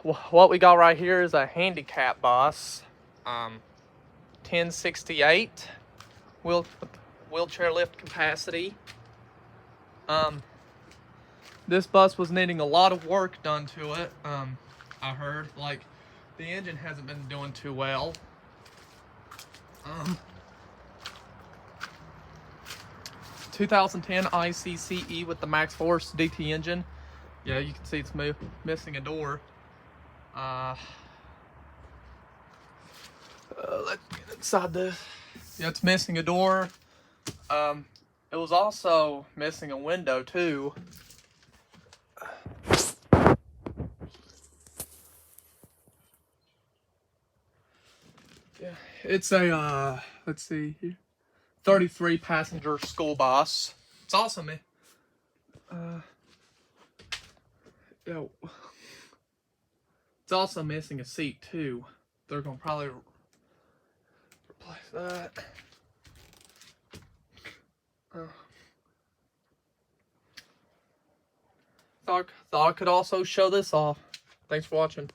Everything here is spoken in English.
what we got right here is a handicap bus, 1068 wheelchair lift capacity. This bus was needing a lot of work done to it. I heard like the engine hasn't been doing too well. 2010 ICCE with the max force DT engine. Yeah, you can see it's missing a door. Let's get inside this. Yeah, it's missing a door. It was also missing a window too. Yeah, it's a let's see here, 33 passenger school bus. It's awesome, man. It's also missing a seat too. They're gonna probably replace that. Thought I could also show this off. Thanks for watching.